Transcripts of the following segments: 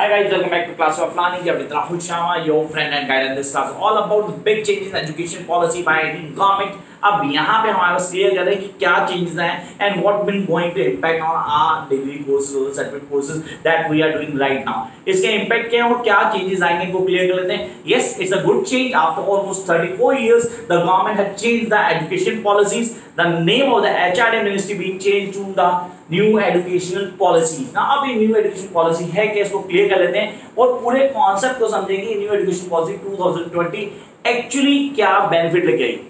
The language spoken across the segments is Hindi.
Hi guys, welcome back to class of learning here with Rahul Sharma, your friend and guide in this class. All about the big changes in education policy by the government. अब यहाँ पे हमारे पास क्लियर कर रहे हैं कि क्या चेंजेस हैं and what been going to impact on our degree courses or certificate courses that we are doing right now. इसके impact क्या है और क्या changes आएंगे इनको क्लियर कर लेते हैं. Yes, it's a good change. After almost 34 years, the government had changed the education policies. The name of the HRD ministry being changed to the new educational policy. ना अब ये न्यू एजुकेशन पॉलिसी है क्या, इसको क्लियर कर लेते हैं और पूरे कॉन्सेप्ट को समझेंगे. न्यू एजुकेशन पॉलिसी 2020 एक्चुअली क्या बेनिफिट लेके आई.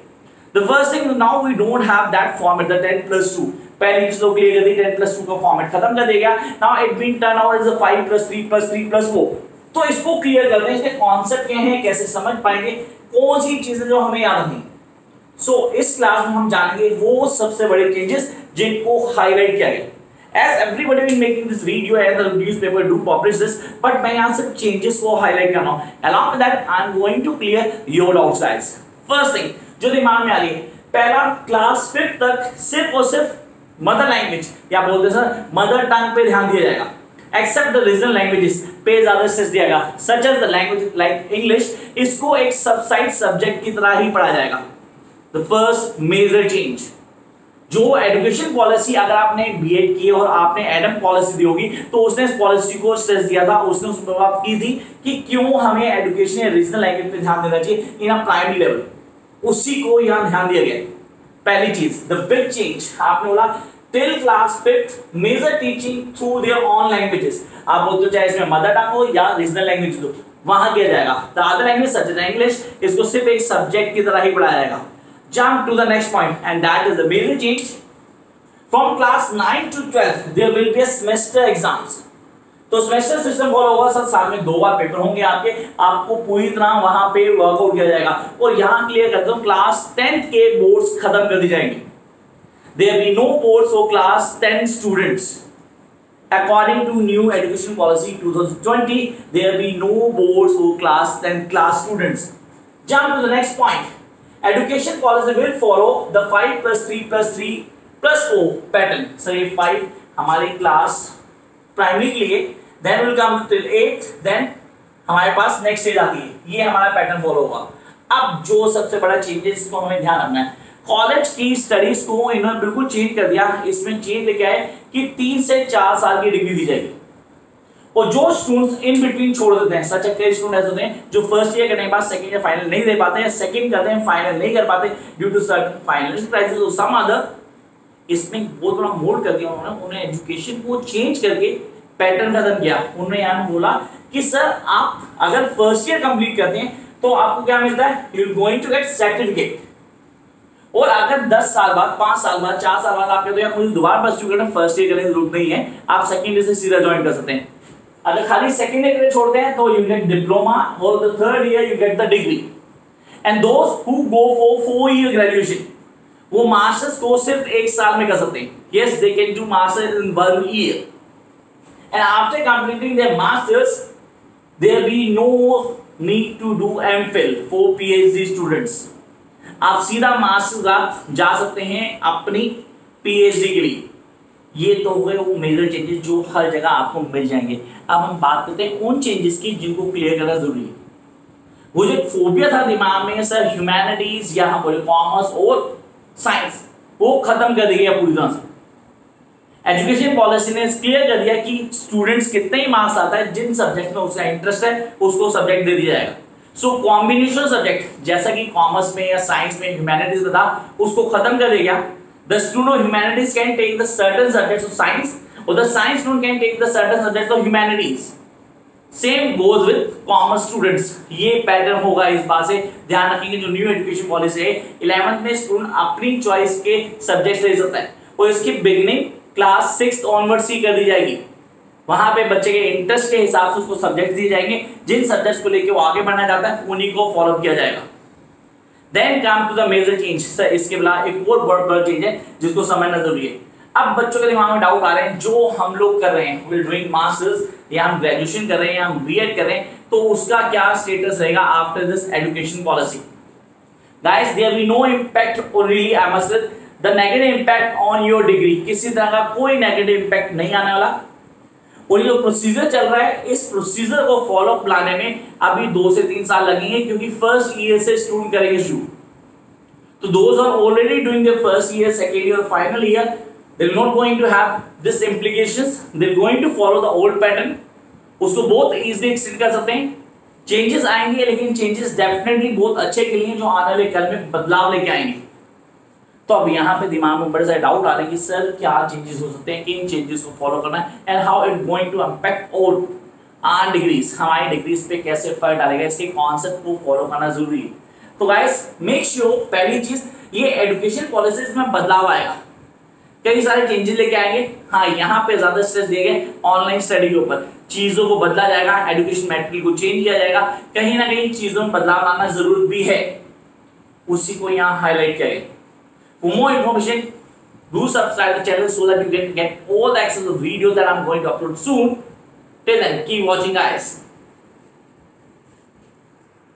The first thing, now we don't have that format the 10+2. पहले चीज तो क्लियर कर दी, 10+2 का फॉर्मेट खत्म कर देगा. Now it been turn out as a 5+3+3+4. तो इसको क्लियर करते हैं, इसके कॉन्सेप्ट क्या है, कैसे समझ पाएंगे, कौन सी चीजें जो हमें याद रखनी. सो इस क्लास में हम जानेंगे वो सबसे बड़े चेंजेस जिनको हाईलाइट किया गया. As everybody been making this video and the newspaper do publish this, but मैं यहाँ से चेंजेस को हाईलाइट कर रहा हूँ. Along with that, I am going to clear your doubts, guys. First thing जो दिमाग में आ रही है, पहला क्लास 5th तक सिर्फ और सिर्फ मदर लैंग्वेज या बोलते सर मदर टंग पे ध्यान दिया जाएगा. Except the regional languages पे ज्यादा स्ट्रेस दिया जाएगा, such as the language like English. इसको एक सबसाइड सब्जेक्ट की तरह ही पढ़ाया जाएगा. The first major change, जो एजुकेशन पॉलिसी अगर आपने बीएड की और आपने एडम पॉलिसी दी होगी तो उसने इस पॉलिसी को स्ट्रेस दिया था, उसने उस पर बात की थी कि क्यों हमें एजुकेशन या रीजनल लैंग्वेज पे ध्यान देना चाहिए इन अ प्राइमरी लेवल. उसी को यहाँ ध्यान दिया गया. पहली चीज, द बिग चेंज, आपने बोला till class 5th major teaching through their on languages. आप बोलते हो चाहे इसमें मदर टंग हो या रीजनल लैंग्वेज हो, वहां किया जाएगा. The other language such as English, इसको सिर्फ एक सब्जेक्ट की तरह ही पढ़ाया जाएगा. Jump to the next point, and that is the major change. From class 9 to 12 there will be a semester exams. तो सेमेस्टर सिस्टम फॉलो होगा सर, साल में 2 बार पेपर होंगे आपके, आपको पूरी तरह वहां पे वर्कआउट किया जाएगा. और यहां क्लियर करता हूं, क्लास 10th के बोर्ड्स खत्म कर दी जाएंगे. There will be no boards for class 10 students. According to new education policy 2020, there will be no boards for class 10 class students. Jump to the next point. Education policy will follow the 5+3+3+4 pattern. So ये 5 हमारी क्लास प्राइमरी के लिए, then will come till 8th, then हमारे पास नेक्स्ट स्टेज आती है. ये हमारा पैटर्न फॉलो होगा. अब जो सबसे बड़ा चेंजेस को हमें ध्यान रखना है, कॉलेज की स्टडीज को इन्होंने बिल्कुल चेंज कर दिया. इसमें चेंज लेके आए कि 3 से 4 साल की डिग्री दी जाएगी. और जो स्टूडेंट्स इन बिटवीन छोड़ देते हैं, सच कई स्टूडेंट्स होते हैं जो फर्स्ट ईयर करने के बाद सेकंड ईयर फाइनल नहीं दे पाते हैं, सेकंड करते हैं फाइनल नहीं कर पाते due to certain financial crisis और सम अदर. इसमें बहुत बड़ा मोड कर दिया उन्होंने, उन्हें एजुकेशन को चेंज करके पैटर्न खत्म किया. उन्होंने यहाँ बोला कि सर आप अगर फर्स्ट ईयर कंप्लीट करते हैं तो आपको क्या मिलता है, you are going to get certificate. और अगर 10 साल बाद, 5 साल बाद, 4 साल बाद आप कहते हैं मुझे दोबारा परस्यू करना, फर्स्ट ईयर करने की जरूरत नहीं है, आप सेकंड ईयर से सीधा ज्वाइन कर सकते हैं. अगर खाली सेकंड ईयर छोड़ते हैं तो यू गेट डिप्लोमा और the third year you get the degree. And दोस्त who go for 4 year graduation, वो मास्टर्स को सिर्फ 1 साल में कर सकते हैं. Yes, they can do masters in 1 year. And after completing their masters there be no need to do MPhil for PhD students. आप सीधा मास्टर्स जा सकते हैं अपनी पीएचडी के लिए. ये तो हुए वो मेजर चेंजेस जो हर जगह आपको मिल जाएंगे. अब हम बात करते हैं उन चेंजेस की जिनको क्लियर करना जरूरी है. वो जो फोबिया था दिमाग में सर ह्यूमैनिटीज या हम बोले कॉमर्स और साइंस, वो खत्म कर दिया पूरी तरह से. एजुकेशन पॉलिसी ने क्लियर कर दिया कि स्टूडेंट्स कितने ही मार्क्स आता है, जिन सब्जेक्ट में उसका इंटरेस्ट है उसको सब्जेक्ट दे दिया जाएगा. सो कॉम्बिनेशन सब्जेक्ट जैसा कि कॉमर्स में या साइंस में ह्यूमैनिटीज में था, उसको खत्म कर दिया. The student of humanities can take the certain subjects of science, or the science student can take the certain subjects of humanities. Same goes with commerce students. ये पैटर्न होगा, इस बात से ध्यान रखेंगे. जो न्यू एजुकेशन पॉलिसी है, 11th में स्टूडेंट अपनी चॉइस के सब्जेक्ट ले सकता है और इसकी बिगिनिंग क्लास 6th ऑनवर्ड्स ही कर दी जाएगी. वहां पे बच्चे के इंटरेस्ट के हिसाब से उसको सब्जेक्ट दिए जाएंगे, जिन सब्जेक्ट्स को लेकर वो आगे बढ़ना चाहता है उन्हीं को फॉलो किया जाएगा. Then come to the major change. Sir इसके बिना एक और बड़ा चेंज है जिसको समझना जरूरी है. अब बच्चों के दिमाग में डाउट आ रहे हैं, जो हम लोग कर रहे हैं, we are doing masters या हम ग्रेजुएशन कर रहे हैं या हम बीएड कर रहे हैं, तो उसका क्या स्टेटस रहेगा after this education policy. Guys, there will be no impact or really I must say the negative impact on your degree. किसी तरह का कोई नेगेटिव इम्पैक्ट नहीं आने वाला. और ये जो प्रोसीजर चल रहा है, इस प्रोसीजर को फॉलो अप लाने में अभी 2 से 3 साल लगेंगे, क्योंकि फर्स्ट ईयर से स्टूडेंट करेंगे शुरू। तो those are already doing their first year, second year, final year, they are not going to have this implications, they are going to follow the old pattern. उसको बहुत इजीली एक्सटेंड कर सकते हैं। चेंजेस आएंगे, लेकिन चेंजेस डेफिनेटली बहुत अच्छे के लिए, जो आने वाले कल में बदलाव लेके आएंगे। तो अब यहाँ पे दिमाग में बड़े सारे डाउट आ रहे हैं कि सर क्या चेंजेस हो सकते हैं, किन चेंजेस को फॉलो करना है, and how it going to impact on degrees, हमारी डिग्रीज पे कैसे फर्क डालेगा, इसके कॉन्सेप्ट को फॉलो करना जरूरी है। तो गाइस मेक श्योर, पहली चीज ये एजुकेशन पॉलिसीज में बदलाव आएगा, कई सारे चेंजेस लेके आएंगे। हाँ, यहाँ पे ज्यादा स्ट्रेस दिए गए ऑनलाइन स्टडी के ऊपर, चीजों को बदला जाएगा, एजुकेशन मैटेरियल को चेंज किया जाएगा, कहीं ना कहीं चीजों में बदलाव लाना जरूर भी है, उसी को यहाँ हाईलाइट करें। For more information, do subscribe to the channel so that you can get all the access to videos that I'm going to upload soon. Till then, keep watching, guys.